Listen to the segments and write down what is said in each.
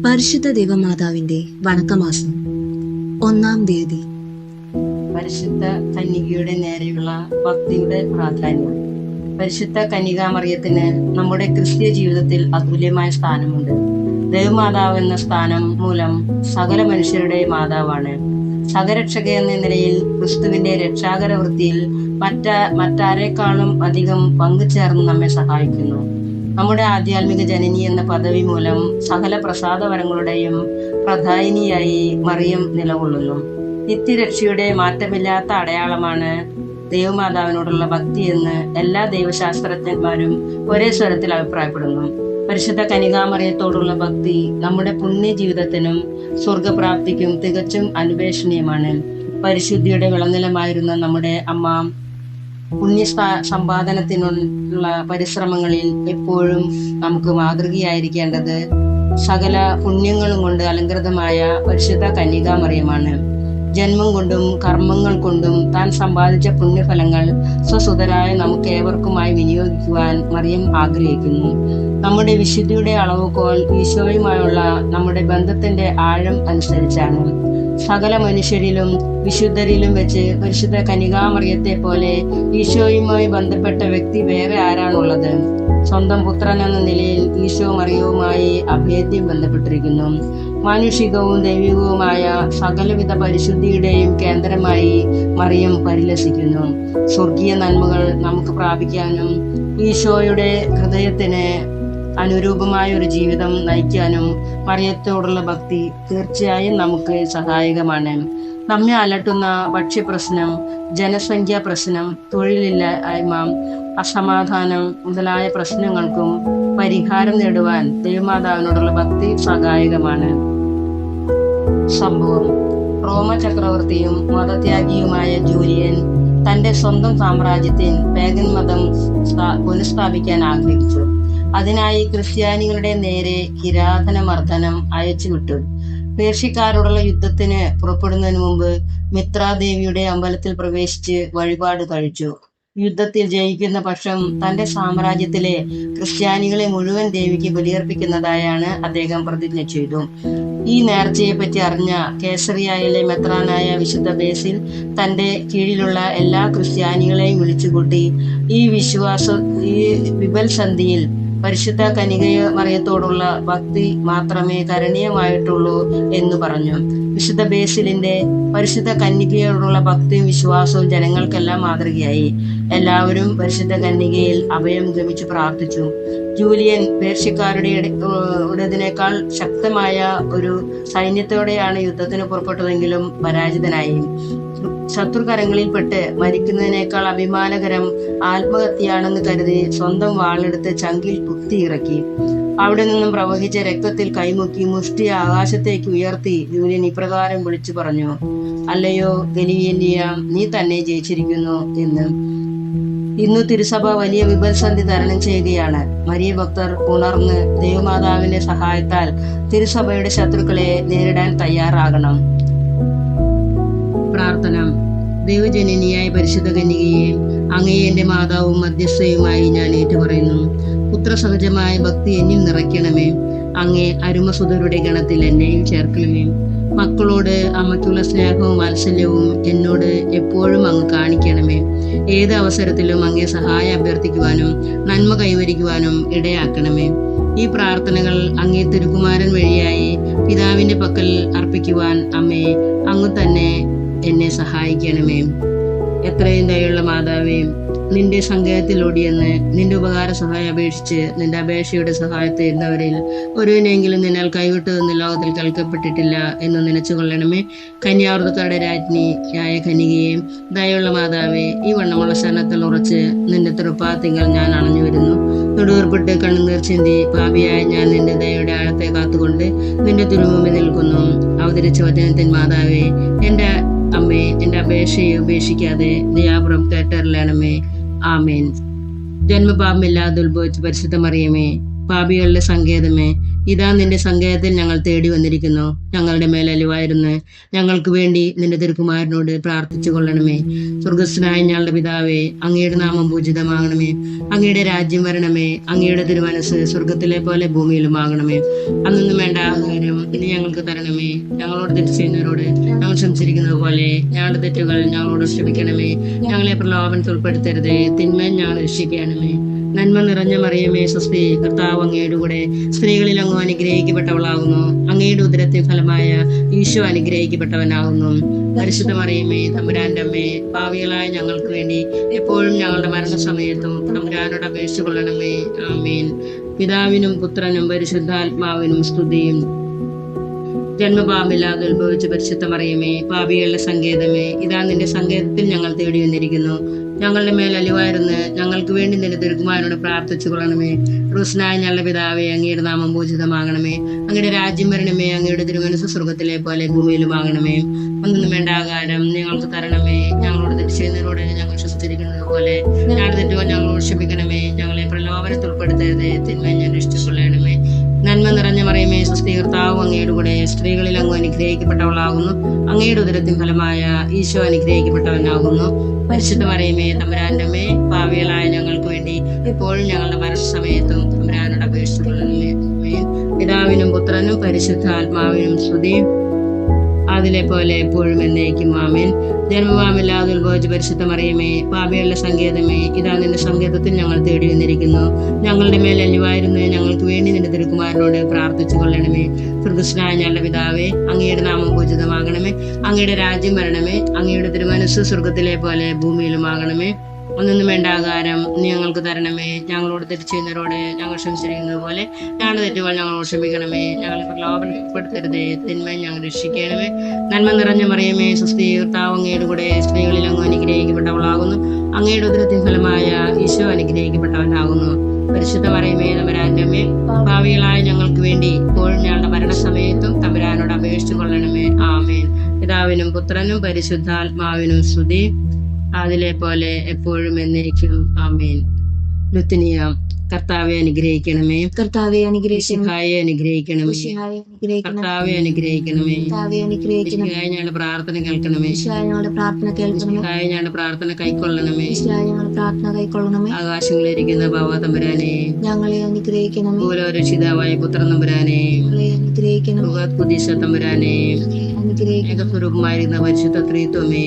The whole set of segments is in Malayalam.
പരിശുദ്ധ ദൈവമാതാവിന്റെ വണക്കമാസം 1-ാം തീയതി. പരിശുദ്ധ കന്യകയുടെ നേരെയുള്ള ഭക്തിയുടെ പ്രാധാന്യം. പരിശുദ്ധ കന്യകാമറിയത്തിന് നമ്മുടെ ക്രിസ്തീയ ജീവിതത്തിൽ അതുല്യമായ സ്ഥാനമുണ്ട്. ദൈവമാതാവ് എന്ന സ്ഥാനം മൂലം സകല മനുഷ്യരുടെ മാതാവാണ്. സഹരക്ഷക എന്ന നിലയിൽ ക്രിസ്തുവിന്റെ രക്ഷാകര വൃത്തിയിൽ മറ്റാരെക്കാളും അധികം പങ്കുചേർന്ന് നമ്മെ സഹായിക്കുന്നു. നമ്മുടെ ആധ്യാത്മിക ജനനി എന്ന പദവി മൂലം സകല പ്രസാദവരങ്ങളുടെയും പ്രധാനിയായി മറിയം നിലകൊള്ളുന്നു. നിത്യരക്ഷയുടെ മാറ്റമില്ലാത്ത അടയാളമാണ് ദൈവമാതാവിനോടുള്ള ഭക്തി എന്ന് എല്ലാ ദൈവശാസ്ത്രജ്ഞന്മാരും ഒരേ സ്വരത്തിൽ അഭിപ്രായപ്പെടുന്നു. പരിശുദ്ധ കന്യകാമറിയത്തോടുള്ള ഭക്തി നമ്മുടെ പുണ്യ ജീവിതത്തിനും സ്വർഗപ്രാപ്തിക്കും തികച്ചും അനുപേക്ഷണീയമാണ്. പരിശുദ്ധിയുടെ വിളനിലമായിരുന്ന നമ്മുടെ അമ്മ പുണ്യ സമ്പാദനത്തിനുള്ള പരിശ്രമങ്ങളിൽ എപ്പോഴും നമുക്ക് മാതൃകയായിരിക്കേണ്ടത് സകല പുണ്യങ്ങളും കൊണ്ട് അലങ്കൃതമായ പരിശുദ്ധ കന്യകാമറിയമാണ്. ജന്മം കൊണ്ടും കർമ്മങ്ങൾ കൊണ്ടും താൻ സമ്പാദിച്ച പുണ്യഫലങ്ങൾ സ്വസുതരായ നമുക്ക് ഏവർക്കുമായി വിനിയോഗിക്കുവാൻ മറിയം ആഗ്രഹിക്കുന്നു. നമ്മുടെ വിശുദ്ധിയുടെ അളവുകോൽ ഈശോയുമായുള്ള നമ്മുടെ ബന്ധത്തിന്റെ ആഴം അനുസരിച്ചാണ്. സകല മനുഷ്യരിലും വിശുദ്ധരിലും വെച്ച് പരിശുദ്ധ കന്യകാമറിയത്തെ പോലെ ഈശോയുമായി ബന്ധപ്പെട്ട വ്യക്തി വേറെ ആരാണുള്ളത്? സ്വന്തം പുത്രൻ എന്ന നിലയിൽ ഈശോ മറിയവുമായി അഭേദ്യം ബന്ധപ്പെട്ടിരിക്കുന്നു. മാനുഷികവും ദൈവികവുമായ സകലവിധ പരിശുദ്ധിയുടെയും കേന്ദ്രമായി മറിയം പരിലസിക്കുന്നു. സ്വർഗീയ നന്മകൾ നമുക്ക് പ്രാപിക്കാനും ഈശോയുടെ ഹൃദയത്തിന് അനുരൂപമായ ഒരു ജീവിതം നയിക്കാനും മറിയത്തോടുള്ള ഭക്തി തീർച്ചയായും നമുക്ക് സഹായകമാണ്. നമ്മെ അലട്ടുന്ന ഭക്ഷ്യപ്രശ്നം, ജനസംഖ്യാ പ്രശ്നം, തൊഴിലില്ലായ്മ, അസമാധാനം മുതലായ പ്രശ്നങ്ങൾക്കും പരിഹാരം നേടുവാൻ ദൈവമാതാവിനോടുള്ള ഭക്തി സഹായകമാണ്. സംഭവം: റോമ ചക്രവർത്തിയും മതത്യാഗിയുമായ ജൂലിയൻ തന്റെ സ്വന്തം സാമ്രാജ്യത്തിൽ പേഗൻ മതം പുനഃസ്ഥാപിക്കാൻ ആഗ്രഹിച്ചു. അതിനായി ക്രിസ്ത്യാനികളുടെ നേരെ കിരാതനമർദ്ദനം അയച്ചുവിട്ടു. പേർഷ്യക്കാരോടുള്ള യുദ്ധത്തിന് പുറപ്പെടുന്നതിന് മുമ്പ് മിത്രാദേവിയുടെ അമ്പലത്തിൽ പ്രവേശിച്ച് വഴിപാട് കഴിച്ചു. യുദ്ധത്തിൽ ജയിക്കുന്ന പക്ഷം തന്റെ സാമ്രാജ്യത്തിലെ ക്രിസ്ത്യാനികളെ മുഴുവൻ ദേവിക്ക് ബലിയർപ്പിക്കുന്നതായാണ് അദ്ദേഹം പ്രതിജ്ഞ ചെയ്തു. ഈ നേർച്ചയെ പറ്റി അറിഞ്ഞ കേസറിയയിലെ മെത്രാനായ വിശുദ്ധ ബേസിൽ തന്റെ കീഴിലുള്ള എല്ലാ ക്രിസ്ത്യാനികളെയും വിളിച്ചുകൂട്ടി ഈ വിപൽസന്ധിയിൽ പരിശുദ്ധ കന്യകാമറിയത്തോടുള്ള ഭക്തി മാത്രമേ കരണീയമായിട്ടുള്ളൂ എന്ന് പറഞ്ഞു. വിശുദ്ധ ബേസിലിന്റെ പരിശുദ്ധ കന്യകയോടുള്ള ഭക്തിയും വിശ്വാസവും ജനങ്ങൾക്കെല്ലാം മാതൃകയായി. എല്ലാവരും പരിശുദ്ധ കന്യകയിൽ അഭയം ഗമിച്ചു പ്രാർത്ഥിച്ചു. ജൂലിയൻ പേർഷ്യക്കാരുടേതിനേക്കാൾ ശക്തമായ ഒരു സൈന്യത്തോടെയാണ് യുദ്ധത്തിന് പുറപ്പെട്ടതെങ്കിലും പരാജിതനായി. ശത്രുകരങ്ങളിൽപ്പെട്ട് മരിക്കുന്നതിനേക്കാൾ അഭിമാനകരം ആത്മഹത്യയാണെന്ന് കരുതി സ്വന്തം വാളെടുത്ത് ചങ്കിൽ കുത്തിയിറക്കി. അവിടെ നിന്നും പ്രവഹിച്ച രക്തത്തിൽ കൈമുക്കി മുഷ്ടി ആകാശത്തേക്ക് ഉയർത്തി ജൂലിയൻ ഇപ്രകാരം വിളിച്ചു പറഞ്ഞു: അല്ലയോ ഗലീലിയ, നീ തന്നെ ജയിച്ചിരിക്കുന്നു എന്ന്. ഇന്നു തിരുസഭ വലിയ വിപൽസന്ധി തരണം ചെയ്യുകയാണ്. മരിയ ഭക്തർ ഉണർന്ന് ദൈവമാതാവിന്റെ സഹായത്താൽ തിരുസഭയുടെ ശത്രുക്കളെ നേരിടാൻ തയ്യാറാകണം. പ്രാർത്ഥന. ദൈവജനനിയായ പരിശുദ്ധ കന്യകയെ, അങ്ങയെ എന്റെ മാതാവും മധ്യസ്ഥയുമായി ഞാൻ ഏറ്റുപറയുന്നു. പുത്രസഹജമായ ഭക്തി എന്നിൽ നിറയ്ക്കണമേ. അങ്ങേ അരുമസുതരുടെ ഗണത്തിൽ എന്നെയും ചേർക്കണമേ. മക്കളോട് അമ്മയ്ക്കുള്ള സ്നേഹവും വാത്സല്യവും എന്നോട് എപ്പോഴും അങ്ങ് കാണിക്കണമേ. ഏത് അവസരത്തിലും അങ്ങേ സഹായം അഭ്യർത്ഥിക്കുവാനും നന്മ കൈവരിക്കുവാനും ഇടയാക്കണമേ. ഈ പ്രാർത്ഥനകൾ അങ്ങേ തിരുകുമാരൻ വഴിയായി പിതാവിന്റെ പക്കൽ അർപ്പിക്കുവാൻ അമ്മേ അങ്ങ് തന്നെ എന്നെ സഹായിക്കണമേ. എത്രയും ദയുള്ള മാതാവേ, നിന്റെ സങ്കേതത്തിൽ ഓടിയെന്ന് നിന്റെ ഉപകാര സഹായം അപേക്ഷിച്ച് നിന്റെ അപേക്ഷയുടെ സഹായത്തെ ഇരുന്നവരിൽ ഒരുവിനെങ്കിലും നിന്നാൽ കൈവിട്ടതെന്ന് ലോകത്തിൽ കേൾക്കപ്പെട്ടിട്ടില്ല എന്ന് നനച്ചുകൊള്ളണമേ. കന്യാവൃതക്കാരുടെ രാജ്ഞിയായ കന്യകയെ, ദയുള്ള മാതാവേ, ഈ വണ്ണമുള്ള ശരണത്തിൽ ഉറച്ച് നിന്റെ തൃപ്പാത്തിങ്കൽ ഞാൻ അണഞ്ഞു വരുന്നു. നെടുവേർപ്പെട്ട് കണ്ണുനീർ ചിന്തി പാപിയായ ഞാൻ നിന്റെ ദയയുടെ ആഴത്തെ കാത്തുകൊണ്ട് നിന്റെ തിരുമുമ്പിൽ നിൽക്കുന്നു. അവതരിച്ച വചനത്തിൻ മാതാവേ, എന്റെ അമ്മേ, എന്റെ അപേക്ഷയെ ഉപേക്ഷിക്കാതെ ദയാപുറം കേട്ടറിയണമേ. ആമേൻ. ജന്മപാപമില്ലാതെ ഉത്ഭവിച്ച പരിശുദ്ധ മറിയമേ, പാപികളുടെ സങ്കേതമേ, ഇതാ നിന്റെ സങ്കേതത്തിൽ ഞങ്ങൾ തേടി വന്നിരിക്കുന്നു. ഞങ്ങളുടെ മേൽ അലിവായിരുന്നു ഞങ്ങൾക്ക് വേണ്ടി നിന്റെ തിരുക്കുമാരനോട് പ്രാർത്ഥിച്ചു കൊള്ളണമേ. സ്വർഗസ്ഥനായ ഞങ്ങളുടെ പിതാവേ, അങ്ങയുടെ നാമം പൂജിതമാകണമേ. അങ്ങയുടെ രാജ്യം വരണമേ. അങ്ങയുടെ തിരുമനസ് സ്വർഗത്തിലെ പോലെ ഭൂമിയിലുമാകണമേ. അന്നൊന്നും വേണ്ട ആഹാരം ഇനി ഞങ്ങൾക്ക് തരണമേ. ഞങ്ങളോട് തെറ്റ് ചെയ്യുന്നവരോട് ഞങ്ങൾ ക്ഷമിച്ചിരിക്കുന്നത് പോലെ ഞങ്ങളുടെ തെറ്റുകൾ ഞങ്ങളോട് ക്ഷമിക്കണമേ. ഞങ്ങളെ പ്രലോഭനത്തിൽ ഉൾപ്പെടുത്തരുതേ, തിന്മയിൽ ഞങ്ങൾ രക്ഷിക്കണമേ. നന്മ നിറഞ്ഞ മറിയമേ, സ്വസ്തി, കർത്താവ് അങ്ങയുടെ കൂടെ സ്ത്രീകളിൽ അങ്ങ് അനുഗ്രഹിക്കപ്പെട്ടവളാകുന്നു. അങ്ങയുടെ ഉദരത്തിൻ ഫലമായ ഈശോ അനുഗ്രഹിക്കപ്പെട്ടവനാകുന്നു. പരിശുദ്ധ മറിയമേ, തമ്പുരാന്റെ അമ്മേ, പാപികളായ ഞങ്ങൾക്ക് വേണ്ടി എപ്പോഴും ഞങ്ങളുടെ മരണസമയത്തും തമ്പുരാനോട് അപേക്ഷിച്ചു കൊള്ളണമേ. ആമേൻ. പിതാവിനും പുത്രനും പരിശുദ്ധാത്മാവിനും സ്തുതിയും. ജന്മപാപമില്ലാതെ ഉത്ഭവിച്ച പരിശുദ്ധ മറിയമേ, പാപികളുടെ സങ്കേതമേ, ഇതാ നിന്റെ സങ്കേതത്തിൽ ഞങ്ങൾ തേടി വന്നിരിക്കുന്നു. ഞങ്ങളുടെ മേൽ അലിവായിരുന്നു ഞങ്ങൾക്ക് വേണ്ടി നിന്റെ തിരുക്കുമാരനോട് പ്രാർത്ഥിച്ചു കൊള്ളണമേ. ക്രൂശനായ ഞങ്ങളുടെ പിതാവേ, അങ്ങയുടെ നാമം പൂജിതമാകണമേ. അങ്ങയുടെ രാജ്യം വരണമേ. അങ്ങയുടെ തിരുമനസ് സ്വർഗത്തിലെ പോലെ ഭൂമിയിലുമാകണമേ. ഒന്നും വേണ്ട ആഹാരം ഞങ്ങൾക്ക് തരണമേ. ഞങ്ങളോട് തെറ്റ് ചെയ്യുന്നവരോട് ഞങ്ങൾ ക്ഷമിച്ചിരിക്കുന്നത് പോലെ ഞങ്ങളുടെ തെറ്റുകൾ ഞങ്ങളോട് ക്ഷമിക്കണമേ. ഞങ്ങളെ പ്രലോഭനത്തിൽ ഉൾപ്പെടുത്തരുതേ, തിന്മ ഞാൻ രക്ഷിച്ചുകൊള്ളണമേ. നന്മ നിറഞ്ഞ മറിയമേ, സ്വസ്തി, കർത്താവ് അങ്ങയുടെ കൂടെ സ്ത്രീകളിൽ അങ്ങ് അനുഗ്രഹിക്കപ്പെട്ടവളാകുന്നു. അങ്ങയുടെ ഉദരത്തിൻ ഫലമായ ഈശോ അനുഗ്രഹിക്കപ്പെട്ടവനാകുന്നു. പരിശുദ്ധ മറിയമേ, തമ്പുരാന്റെ അമ്മേ, പാപികളായ ഞങ്ങൾക്ക് വേണ്ടി എപ്പോഴും ഞങ്ങളുടെ മരണസമയത്തും തമ്പുരാനോട് അപേക്ഷിച്ചു കൊള്ളണമേ. പിതാവിനും പുത്രനും പരിശുദ്ധാത്മാവിനും സ്തുതി, അതിലെ പോലെ എപ്പോഴും എന്നേക്കും. ആമേൻ. ജന്മപാപമില്ലാതെ ഉത്ഭവിച്ച പരിശുദ്ധ മറിയമേ, പാപികളുടെ സങ്കേതമേ, ഇതാ നിന്റെ സങ്കേതത്തിൽ ഞങ്ങൾ തേടി വന്നിരിക്കുന്നു. ഞങ്ങളുടെ മേൽ അലിവായിരുന്നു ഞങ്ങൾക്ക് വേണ്ടി നിന്റെ തിരുക്കുമാരനോട് പ്രാർത്ഥിച്ചു കൊള്ളണമേ. സ്വർഗസ്ഥനായ ഞങ്ങളുടെ പിതാവേ, അങ്ങയുടെ നാമം പൂജിതമാകണമേ. അങ്ങയുടെ രാജ്യം വരണമേ. അങ്ങയുടെ തിരുമനസ് സ്വർഗത്തിലെ പോലെ ഭൂമിയിലുമാകണമേ. ഒന്നും വേണ്ട ആഹാരം നീ ഞങ്ങൾക്ക് തരണമേ. ഞങ്ങളോട് തെറ്റ് ചെയ്യുന്നവരോട് ഞങ്ങൾ ക്ഷമിച്ചിരിക്കുന്നത് പോലെ ഞങ്ങളുടെ തെറ്റുകൾ ഞങ്ങളോട് ക്ഷമിക്കണമേ. ഞങ്ങളെ പ്രലോഭനത്തിൽ ഉൾപ്പെടുത്തരുതേ, തിന്മയിൽ ഞങ്ങൾ രക്ഷിക്കണമേ. നന്മ നിറഞ്ഞ മറിയമേ, സ്വസ്തി, കർത്താവ് അങ്ങയുടെ കൂടെ സ്ത്രീകളിൽ അങ്ങ് അനുഗ്രഹിക്കപ്പെട്ടവളാകുന്നു. അങ്ങയുടെ ഉദരത്തിൻ ഫലമായ ഈശോ അനുഗ്രഹിക്കപ്പെട്ടവനാകുന്നു. പരിശുദ്ധ മറിയമേ, തമ്പുരാന്റെ അമ്മേ, പാപികളായ ഞങ്ങൾക്ക് വേണ്ടി ഇപ്പോഴും ഞങ്ങളുടെ മരണസമയത്തും തമ്പുരാനോട് അപേക്ഷിച്ചു കൊള്ളണമേ. ആമേൻ. പിതാവിനും പുത്രനും പരിശുദ്ധാത്മാവിനും സ്തുതി, അതിലെ പോലെ എപ്പോഴും എന്നേക്കും. ആമേൻ. ലുത്തിനിയ. കർത്താവെ അനുഗ്രഹിക്കണമേ. കർത്താവെ അനുഗ്രഹിക്കണമേ. മിശിഹായെ അനുഗ്രഹിക്കണമേ. മിശിഹായെ അനുഗ്രഹിക്കണമേ. കർത്താവെ അനുഗ്രഹിക്കണമേ. കർത്താവെ അനുഗ്രഹിക്കണമേ. മിശിഹായെ ഞങ്ങളുടെ പ്രാർത്ഥന കേൾക്കണമേ. മിശിഹായെ ഞങ്ങളുടെ പ്രാർത്ഥന കേൾക്കണമേ. മിശിഹായെ ഞങ്ങളുടെ പ്രാർത്ഥന കൈക്കൊള്ളണമേ. മിശിഹായെ ഞങ്ങളുടെ പ്രാർത്ഥന കൈക്കൊള്ളണമേ. ആകാശങ്ങളിലിരിക്കുന്ന ബാവ തമ്പുരാനെ, ഞങ്ങളെ അനുഗ്രഹിക്കണമേ. ഭൂലോരക്ഷിതാവായ പുത്രൻ തമ്പുരാനെ, ഞങ്ങളെ അനുഗ്രഹിക്കണമേ. കുദീശ തമ്പുരാനെ, ഞങ്ങളെ അനുഗ്രഹിക്കണമേ. ഏകസ്വരൂപമായിരുന്ന പരിശുദ്ധ ത്രിത്വമേ,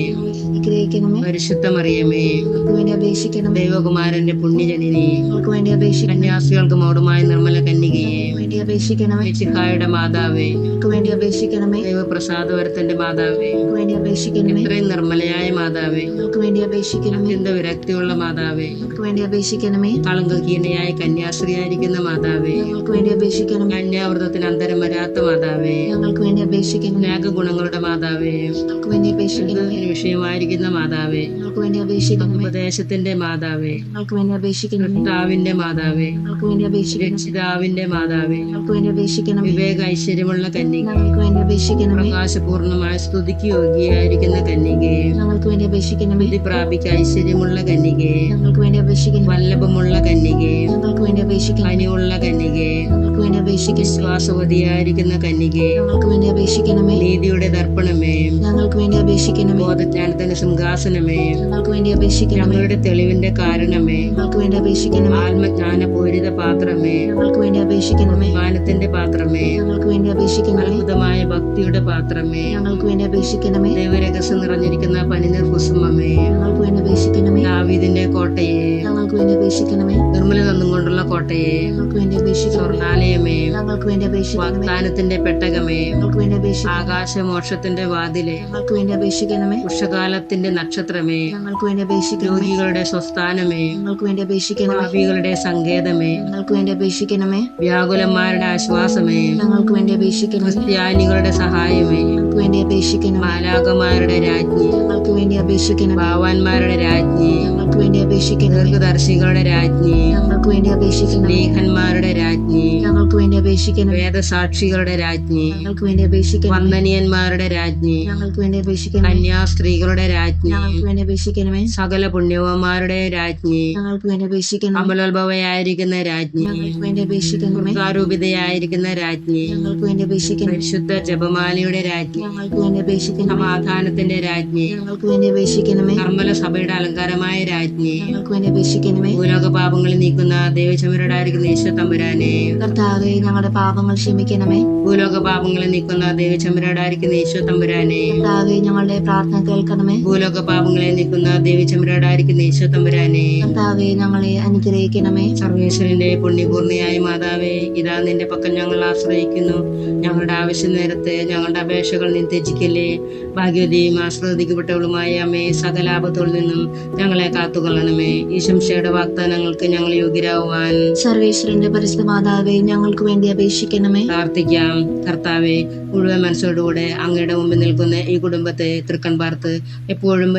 അനുഗ്രഹിക്കണമേ. പരിശുദ്ധ മറിയമേ, ഞങ്ങൾക്ക് വേണ്ടി അപേക്ഷിക്കണമേ. ദൈവകുമാരന്റെ പുണ്യജനനി, ഞങ്ങൾക്ക് വേണ്ടി അപേക്ഷിക്കണമേ. കന്യാസികൾക്ക് മൗഢമായ നിർമ്മല കന്യകയെ, ഞങ്ങൾക്ക് വേണ്ടി അപേക്ഷിക്കണമേ. മിശിഹായുടെ മാതാവേ, ഞങ്ങൾക്ക് വേണ്ടി അപേക്ഷിക്കണമേ. ദൈവപ്രസാദവരത്തിന്റെ മാതാവേ, ഞങ്ങൾക്ക് വേണ്ടി അപേക്ഷിക്കണമേ. ഇത്രയും നിർമ്മലയായ മാതാവേ, ഞങ്ങൾക്ക് വേണ്ടി അപേക്ഷിക്കണമേ. അത്യന്ത വിരക്തിയുള്ള മാതാവേ, ഞങ്ങൾക്ക് വേണ്ടി അപേക്ഷിക്കണമേ. കളങ്കഹീനയായ കന്യാസ്ത്രീയായിരിക്കുന്ന മാതാവേ, ഞങ്ങൾക്ക് വേണ്ടി അപേക്ഷിക്കണമേ. കന്യാവ്രതത്തിന് അന്തരം വരാത്ത മാതാവേ, ഞങ്ങൾക്ക് വേണ്ടി അപേക്ഷിക്കണമേ. ത്യാഗഗുണങ്ങളുടെ മാതാവേ, ഞങ്ങൾക്ക് വേണ്ടി അപേക്ഷിക്കണമേ. വിഷയമായിരിക്കുന്ന മാതാവേ, ഞങ്ങൾക്ക് വേണ്ടി അപേക്ഷിക്കണമേ. ഉപദേശത്തിന്റെ മാതാവേ, ഞങ്ങൾക്ക് വേണ്ടി അപേക്ഷിക്കണമേ. കർത്താവിന്റെ മാതാവേ, ഞങ്ങൾക്ക് വേണ്ടി അപേക്ഷിക്കണമേ. രക്ഷിതാവിന്റെ മാതാവേ, ഞങ്ങൾക്ക് വേണ്ടി അപേക്ഷിക്കണമേ. വിവേക ഐശ്വര്യമുള്ള കന്യക, ഞങ്ങൾക്ക് വേണ്ടി അപേക്ഷിക്കണമേ. പ്രകാശപൂർണമായ സ്തുതിക്ക് യോഗ്യയായിരിക്കുന്ന കന്യകയെ, ഞങ്ങൾക്ക് വേണ്ടി അപേക്ഷിക്കണമേ. ബുദ്ധി പ്രാപിക്ക ഐശ്വര്യമുള്ള കന്യകയെ, ഞങ്ങൾക്ക് വേണ്ടി അപേക്ഷിക്കണമേ. വല്ലഭമുള്ള കന്യകയെ, ഞങ്ങൾക്ക് വേണ്ടി അപേക്ഷിക്കണമേ. കനിയുള്ള കന്യകയെ, ഞങ്ങൾക്ക് വേണ്ടി അപേക്ഷിക്കണമേ. വിശ്വാസവതിയായിരിക്കുന്ന കന്യകയെ, ഞങ്ങൾക്ക് വേണ്ടി അപേക്ഷിക്കണമേ. നീതിയുടെ ദർപ്പണമേ, ഞങ്ങൾക്ക് വേണ്ടി അപേക്ഷിക്കണമേ. ബോധജ്ഞാനത്തിന്റെ സിംഹാസനമേ, ഞങ്ങൾക്ക് വേണ്ടി അപേക്ഷിക്കണമേ. ഞങ്ങളുടെ തെളിവിന്റെ കാരണമേ, ഞങ്ങൾക്ക് വേണ്ടി അപേക്ഷിക്കണമേ. ആത്മജ്ഞാന പൂരിത പാത്രമേ, ഞങ്ങൾക്ക് വേണ്ടി അപേക്ഷിക്കണമേ. മാനത്തിന്റെ പാത്രമേ, ഞങ്ങൾക്ക് വേണ്ടി അപേക്ഷിക്കണമേ. അത്ഭുതമായ ഭക്തിയുടെ പാത്രമേ, ഞങ്ങൾക്ക് വേണ്ടി അപേക്ഷിക്കണമേ. ദൈവരഹസ്യം നിറഞ്ഞിരിക്കുന്ന പനിനീർ കുസുമമേ, ഞങ്ങൾക്ക് വേണ്ടി അപേക്ഷിക്കണമേ. ദാവീദിന്റെ കോട്ടയെ, ഞങ്ങൾക്ക് വേണ്ടി അപേക്ഷിക്കണമേ. നിർമ്മല നന്നും കൊണ്ടുള്ള കോട്ടയെ, ഞങ്ങൾക്ക് വേണ്ടി അപേക്ഷിക്കണമേ. സ്വർണാലയമേ, ഞങ്ങൾക്ക് വേണ്ടി അപേക്ഷിക്കണമേ. വാഗ്ദാനത്തിന്റെ പെട്ടകമേ, ഞങ്ങൾക്ക് വേണ്ടി അപേക്ഷിക്കണമേ. ആകാശമോക്ഷത്തിന്റെ വാതിലെ, ഞങ്ങൾക്ക് വേണ്ടി അപേക്ഷിക്കണമേ. ഉഷകാലത്തിന്റെ നക്ഷത്രമേ, ഞങ്ങൾക്ക് വേണ്ടി അപേക്ഷിക്കണമേ. രോഗികളുടെ സ്വസ്ഥാനമേ, ഞങ്ങൾക്ക് വേണ്ടി അപേക്ഷിക്കണമേ. പാപികളുടെ സങ്കേതമേ, ഞങ്ങൾക്ക് വേണ്ടി അപേക്ഷിക്കണമേ. വ്യാകുലന്മാരുടെ ആശ്വാസമേ, ഞങ്ങൾക്ക് വേണ്ടി അപേക്ഷിക്കണമേ. ക്രിസ്ത്യാനികളുടെ സഹായമേ, ഞങ്ങൾക്ക് വേണ്ടി അപേക്ഷിക്കണമേ. മാലാകമാരുടെ രാജ്ഞി, ഞങ്ങൾക്ക് വേണ്ടി അപേക്ഷിക്കണമേ. ഭാവാന്മാരുടെ രാജ്ഞി, ഞങ്ങൾക്ക് വേണ്ടി അപേക്ഷിക്കണമേ. ദീർഘദർശികളുടെ രാജ്ഞി, ഞങ്ങൾക്ക് വേണ്ടി അപേക്ഷിക്കണമേ. ലേഖന്മാരുടെ രാജ്ഞി, ഞങ്ങൾക്ക് വേണ്ടി അപേക്ഷിക്കണമേ. വേദസാക്ഷികളുടെ രാജ്ഞി, ഞങ്ങൾക്ക് വേണ്ടി അപേക്ഷിക്കണമേ. വന്ദനീയന്മാരുടെ രാജ്ഞി, ഞങ്ങൾക്ക് വേണ്ടി അപേക്ഷിക്കണമേ. കന്യാസ്ത്രീകളുടെ രാജ്ഞി, ഞങ്ങൾക്ക് വേണ്ടി അപേക്ഷിക്കണമേ. സകല പുണ്യവന്മാരുടെ രാജ്ഞി, ഞങ്ങൾക്ക് വേണ്ടി അപേക്ഷിക്കണമേ. അമലോത്ഭവയായിരിക്കുന്ന രാജ്ഞി, ഞങ്ങൾക്ക് വേണ്ടി അപേക്ഷിക്കണമേ. ദുർഗാരൂപിത പരിശുദ്ധയായിരിക്കുന്ന രാജ്ഞി, ഞങ്ങൾക്ക് വേണ്ടി അപേക്ഷിക്കണമേ. പരിശുദ്ധ ജപമാലയുടെ രാജ്ഞി, ഞങ്ങൾക്ക് വേണ്ടി അപേക്ഷിക്കണമേ. സമാധാനത്തിന്റെ രാജ്ഞി, ഞങ്ങൾക്ക് വേണ്ടി അപേക്ഷിക്കണമേ. കർമ്മല സഭയുടെ അലങ്കാരമായ രാജ്ഞി, ഞങ്ങൾക്ക് വേണ്ടി അപേക്ഷിക്കണമേ. ഭൂലോക പാപങ്ങളിൽ നീക്കുന്ന ദൈവചമരടായിരിക്കുന്ന ഈശോ തമ്പുരാനെ, കർത്താവേ, ഞങ്ങളുടെ പാപങ്ങൾ ക്ഷമിക്കണമേ. ഭൂലോക പാപങ്ങളിൽ നീക്കുന്ന ദൈവചമരടായിരിക്കുന്ന ഈശോ തമ്പുരാനെ, കർത്താവേ, ഞങ്ങളുടെ പ്രാർത്ഥന കേൾക്കണമേ. ഭൂലോക പാപങ്ങളെ നീക്കുന്ന ദൈവചമരടായിരിക്കുന്ന ഈശോ തമ്പുരാനെ, കർത്താവേ, ഞങ്ങളെ അനുഗ്രഹിക്കണമേ. സർവേശ്വരന്റെ പുണ്യപൂർണിയായ മാതാവേ, ഇതാ നിന്റെ പക്കൽ ഞങ്ങൾ ആശ്രയിക്കുന്നു. ഞങ്ങളുടെ ആവശ്യ നേരത്ത് ഞങ്ങളുടെ അപേക്ഷകൾ നീ ത്യജിക്കല്ലേ. ഭാഗ്യവതിയും ആശ്രവദിക്കപ്പെട്ടവളുമായ അമ്മേ, സകലാപത്തിൽ നിന്നും ഞങ്ങളെ കാത്തുകൊള്ളണമേ. ഈ ശംശയുടെ വാഗ്ദാനങ്ങൾക്ക് ഞങ്ങൾ യോഗ്യരാകുവാൻ സർവേശ്വരന്റെ പരിശുദ്ധ മാതാവേ, ഞങ്ങൾക്ക് വേണ്ടി അപേക്ഷിക്കണമേ. പ്രാർത്ഥിക്കാം. കർത്താവെ, മുഴുവൻ മനസ്സോടുകൂടെ അങ്ങയുടെ മുമ്പിൽ നിൽക്കുന്ന ഈ കുടുംബത്തെ തൃക്കൺ പാർത്ത് എപ്പോഴും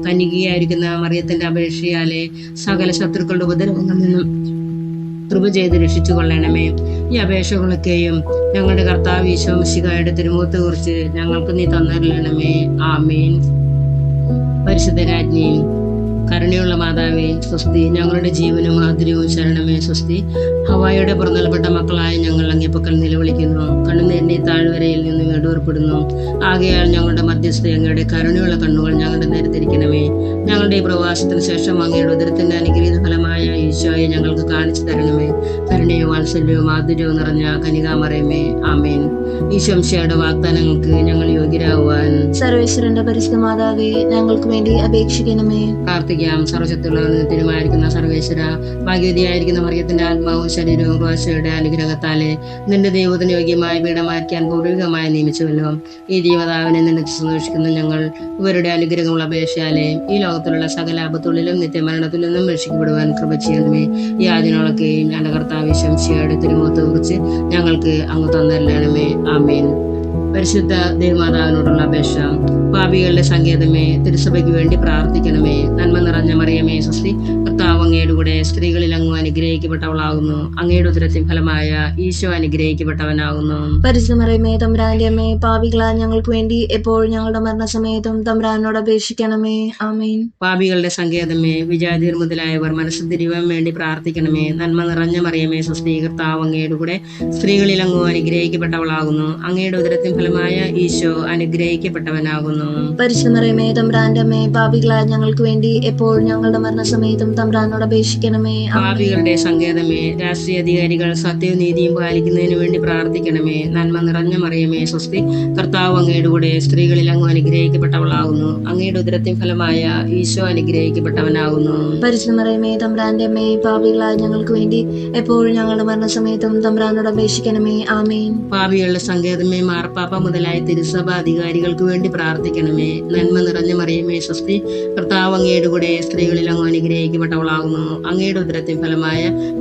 കന്യകയായിരിക്കുന്ന മറിയത്തിന്റെ അപേക്ഷയാലെ സകല ശത്രുക്കളുടെ ഉപദ്രവങ്ങളിൽ നിന്നും കൃപ ചെയ്ത് രക്ഷിച്ചു കൊള്ളണമേ. ഈ അപേക്ഷകളൊക്കെയും ഞങ്ങളുടെ കർത്താവ് ഈശോ മിശിഹായുടെ തിരുമുഖത്തെ കുറിച്ച് ഞങ്ങൾക്ക് നീ തന്നറിയണമേ. ആമേൻ. പരിശുദ്ധ രാജ്ഞി, കരുണയുള്ള മാതാവേ, സ്വസ്തി. ഞങ്ങളുടെ ജീവനും ആദരവും ശരണമേ, സ്വസ്തി. ഹവായുടെ പുറന്തള്ളപ്പെട്ട മക്കളായ ഞങ്ങൾ അങ്ങേപ്പക്കൽ നിലവിളിക്കുന്നു. കണ്ണുനീരിന്റെ താഴ്വരയിൽ നിന്നും ഇടൂർപ്പെടുന്നു. ആകയാൽ ഞങ്ങളുടെ മധ്യസ്ഥ അങ്ങയുടെ കരുണയുള്ള കണ്ണുകൾ ഞങ്ങളുടെ നേരെ തിരിക്കണമേ. ഞങ്ങളുടെ ഈ പ്രവാസത്തിന് ശേഷം അങ്ങയുടെ ഉദരത്തിന്റെ അനുഗ്രഹീത ഫലമായ ഈശോയെ ഞങ്ങൾക്ക് കാണിച്ചു തരണമേ. കരുണയും വാത്സല്യവും ആദരവും നിറഞ്ഞ കനികാമറിയമേ, ആമേൻ. ഈശോയുടെ വാഗ്ദാനങ്ങൾക്ക് ഞങ്ങൾ യോഗ്യരാകുവാൻ സർവേശ്വരന്റെ പരിശുദ്ധ മാതാവേ, ഞങ്ങൾക്ക് വേണ്ടി അപേക്ഷിക്കണമേ. പ്രാർത്ഥിക്കാം. സർവശക്തിയുള്ളവരുന്ന സർവേശ്വര, ഭാഗ്യവതിയായിരിക്കുന്ന മറിയത്തിന്റെ ആത്മാവും ശരീരവും ക്രോശയുടെ അനുഗ്രഹത്താലെ നിന്റെ ദൈവത്തിന് യോഗ്യമായ പീഠമായിരിക്കാൻ പൂർവികമായി നിയമിച്ചുവല്ലോ. ഈ ജീവതാവിനെ നിന്നെ സന്തോഷിക്കുന്ന ഞങ്ങൾ ഇവരുടെ അനുഗ്രഹമുള്ള അപേക്ഷയാലെ ഈ ലോകത്തിലുള്ള സകല ആപത്തുള്ളിലും നിത്യമരണത്തിൽ നിന്നും രക്ഷിക്കപ്പെടുവാൻ കൃപ ചെയ്യണമേ. ഈ ആദിനങ്ങളൊക്കെയും ഞങ്ങളുടെ കർത്താവ് ശംശിയുടെ തിരുമുഖത്തെ കുറിച്ച് ഞങ്ങൾക്ക് അങ്ങ് തന്നരണമേ. ആമേൻ. പരിശുദ്ധ ദേവമാതാവിനോടുള്ള അപേക്ഷ. പാപികളുടെ സങ്കേതമേ, തിരുസഭയ്ക്ക് വേണ്ടി പ്രാർത്ഥിക്കണമേ. നന്മ നിറഞ്ഞ മറിയമേ, സ്വസ്തി. കർത്താവ് അങ്ങയുടെ കൂടെ സ്ത്രീകളിൽ അങ്ങ് അനുഗ്രഹിക്കപ്പെട്ടവളാകുന്നു. അങ്ങയുടെ ഉദരത്തിൻ ഫലമായ ഈശോ അനുഗ്രഹിക്കപ്പെട്ടവനാകുന്നു. പരിശുദ്ധ മറിയമേ, തമ്പുരാന്റെ അമ്മേ, പാപികളായ ഞങ്ങൾക്ക് വേണ്ടി എപ്പോഴും ഞങ്ങളുടെ മരണസമയത്തും തമ്പുരാനോട് അപേക്ഷിക്കണമേ. ആമേൻ. പാപികളുടെ സങ്കേതമേ, വിജാതിർ മുതലായവർ മനസ്സ് തിരിവാൻ വേണ്ടി പ്രാർത്ഥിക്കണമേ. നന്മ നിറഞ്ഞ മറിയമേ, സ്വസ്തി. കർത്താവ് അങ്ങയുടെ കൂടെ സ്ത്രീകളിൽ അങ്ങ് അനുഗ്രഹിക്കപ്പെട്ടവളാകുന്നു. അങ്ങയുടെ ഉദരത്തിൻ ഫലമായ ഈശോ അനുഗ്രഹിക്കപ്പെട്ടവനാകുന്നു. പരിശുദ്ധ മറിയമേ, തമ്പുരാന്റെ അമ്മേ, പാപികളായ ഞങ്ങൾക്ക് വേണ്ടി എപ്പോഴും ഞങ്ങളുടെ മരണസമയത്തും തമ്പുരാനോട് അപേക്ഷിക്കണമേ. പാപികളുടെ സങ്കേതമേ, രാഷ്ട്രീയ അധികാരികൾ സത്യവും നീതിയും പാലിക്കുന്നതിന് വേണ്ടി പ്രാർത്ഥിക്കണമേ. നന്മ നിറഞ്ഞ മറിയമേ, സ്വസ്തി. കർത്താവ് അങ്ങയുടെ കൂടെ സ്ത്രീകളിൽ അങ്ങ് അനുഗ്രഹിക്കപ്പെട്ടവളാകുന്നു. അങ്ങയുടെ ഉദരത്തിൻ ഫലമായ ഈശോ അനുഗ്രഹിക്കപ്പെട്ടവനാകുന്നു. പരിശുദ്ധ മറിയമേ, തമ്പുരാന്റെ അമ്മേ, പാപികളായ ഞങ്ങൾക്ക് വേണ്ടി എപ്പോഴും ഞങ്ങളുടെ മരണസമയത്തും തമ്പുരാനോട് അപേക്ഷിക്കണമേ. ആമേൻ. പാപികളുടെ സങ്കേതമേ, മാർപ്പാപ്പ മുതലായ തിരുസഭ അധികാരികൾക്ക് വേണ്ടി പ്രാർത്ഥിക്കണമേ. നന്മ നിറഞ്ഞ മറിയമേ, സ്വസ്തി. കർത്താവ് അങ്ങയുടെ കൂടെ സ്ത്രീകളിൽ അങ്ങ് അനുഗ്രഹിക്കപ്പെട്ടവളാകുന്നു. അങ്ങയുടെ ഉദരത്തിൻ ഫലമായ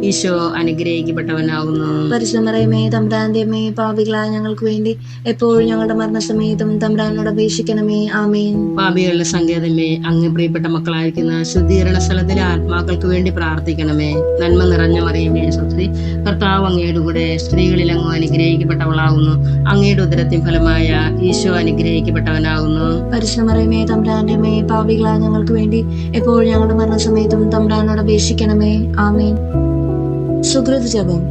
ഈശോ അനുഗ്രഹിക്കപ്പെട്ടവനാകുന്നു. പരിശുദ്ധ മറിയമേ, തമ്പുരാന്റെ അമ്മേ, പാപികളായ ഞങ്ങൾക്ക് വേണ്ടി എപ്പോഴും ഞങ്ങളുടെ മരണസമയത്തും തമ്പുരാനോട് അപേക്ഷിക്കണമേ. ആമേൻ. പാപികളുടെ സങ്കേതമേ, അങ്ങ് പ്രിയപ്പെട്ട മക്കളായിരിക്കുന്ന ശുദ്ധീകരണ സ്ഥലത്തിലെ ആത്മാക്കൾക്ക് വേണ്ടി പ്രാർത്ഥിക്കണമേ. നന്മ നിറഞ്ഞ മറിയമേ, സ്വസ്തി. കർത്താവ് അങ്ങയുടെ കൂടെ സ്ത്രീകളിൽ അങ്ങ് അനുഗ്രഹിക്കപ്പെട്ടവളാകുന്നു. അങ്ങയുടെ ഉദരത്തിൻ ഫലമായ ഈശോ അനുഗ്രഹിക്കപ്പെട്ടവനാകുന്നു. പരിശുദ്ധ മറിയമേ, തമ്പുരാന്റെ അമ്മേ, പാപികളായ ഞങ്ങൾക്ക് വേണ്ടി എപ്പോഴും ഞങ്ങളുടെ മരണസമയത്തും തമ്പുരാനോട് അപേക്ഷിക്കണമേ. ആമേൻ. സുകൃത ജപം.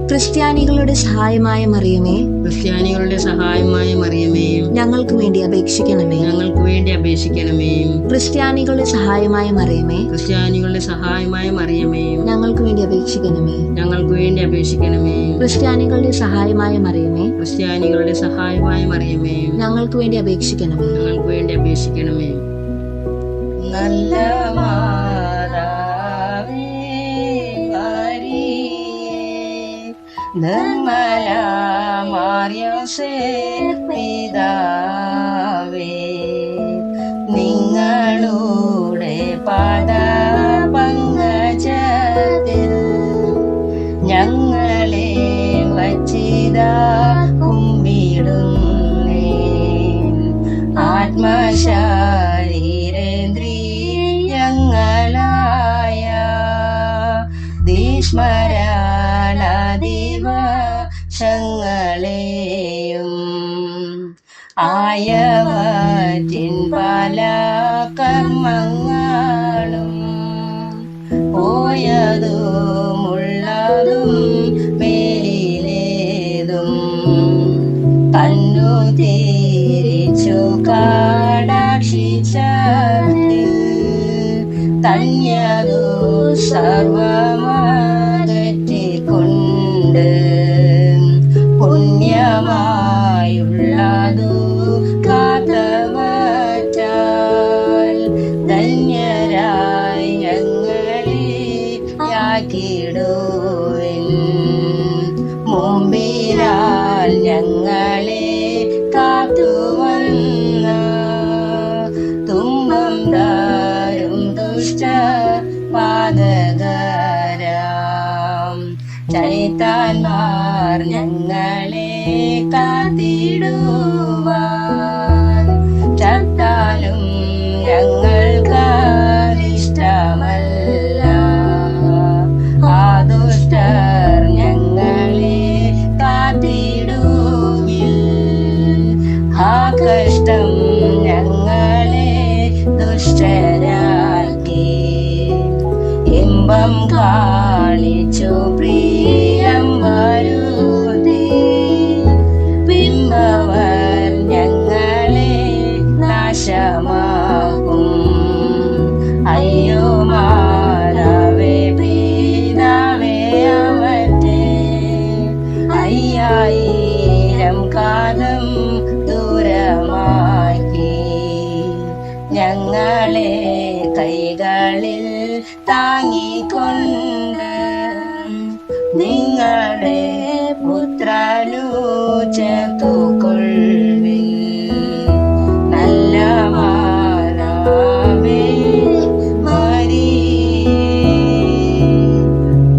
ക്രിസ്ത്യാനികളുടെ സഹായമായ മറിയമേ, ക്രിസ്ത്യാനികളുടെ സഹായമായ മറിയമേ, ഞങ്ങൾക്ക് വേണ്ടി അപേക്ഷിക്കണമേ. ഞങ്ങൾക്ക് വേണ്ടി അപേക്ഷിക്കണമേ. ക്രിസ്ത്യാനികളുടെ സഹായമായ മറിയമേ, ക്രിസ്ത്യാനികളുടെ സഹായമായ മറിയമേ, ഞങ്ങൾക്ക് വേണ്ടി അപേക്ഷിക്കണമേ. ഞങ്ങൾക്ക് വേണ്ടി അപേക്ഷിക്കണമേ. ക്രിസ്ത്യാനികളുടെ സഹായമായ മറിയമേ, ക്രിസ്ത്യാനികളുടെ സഹായമായ മറിയമേ, ഞങ്ങൾക്ക് വേണ്ടി അപേക്ഷിക്കണമേ. ഞങ്ങൾക്ക് വേണ്ടി അപേക്ഷിക്കണമേ. നല്ല മാതാവേ നിർമ്മല മാർയോസേഫ് പിതാവേ, നിങ്ങളുടെ പാദപങ്കജത്തിൽ ഞങ്ങളെ വച്ചിതാ കുമ്പിടുന്നേ. ആത്മശരീരേന്ദ്രിയങ്ങളായ സ്മരണ ദിവസങ്ങളെയും ആയവറ്റിൻ പല കർമ്മങ്ങളും പോയതും ഉള്ളതും മേലിലെ തിരിച്ചു കടാക്ഷിച്ചതിൽ തന്യതു സർവമകറ്റിക്കൊണ്ട് പുണ്യമായുള്ളതു കാത്തവറ്റാൽ ധന്യരായി ഞങ്ങളെ യാക്കിടുവിൻ. മുമ്പിനാൽ ഞങ്ങളെ കാത്തുവന്ന തുമ്പം താരും ദുഷ്ട പാതകരാം ചൈത്താന്മാർ ഞങ്ങളെ കാത്തിടുവാൻ ചത്താലും ഞങ്ങൾക്കതിഷ്ടമല്ല. ആ ദുഷ്ടർ ഞങ്ങളെ കാത്തിടുവിൽ. ആ കഷ്ടം ഞങ്ങളെ ദുഷ്ടരാക്കി ഇമ്പം കാണിച്ചു പ്രിയം വരുത്തി പിമ്പവർ ഞങ്ങളെ നാശമാക്കും. അയ്യോ മാതാവേ പിതാവേ അവറ്റേ 5000 കാലം ദൂരമാക്കി ഞങ്ങളെ കൈകളിൽ താങ്ങിക്കൊണ്ട് നിങ്ങളുടെ പുത്രനു ചേർത്തുകൊള്ളുവിൻ.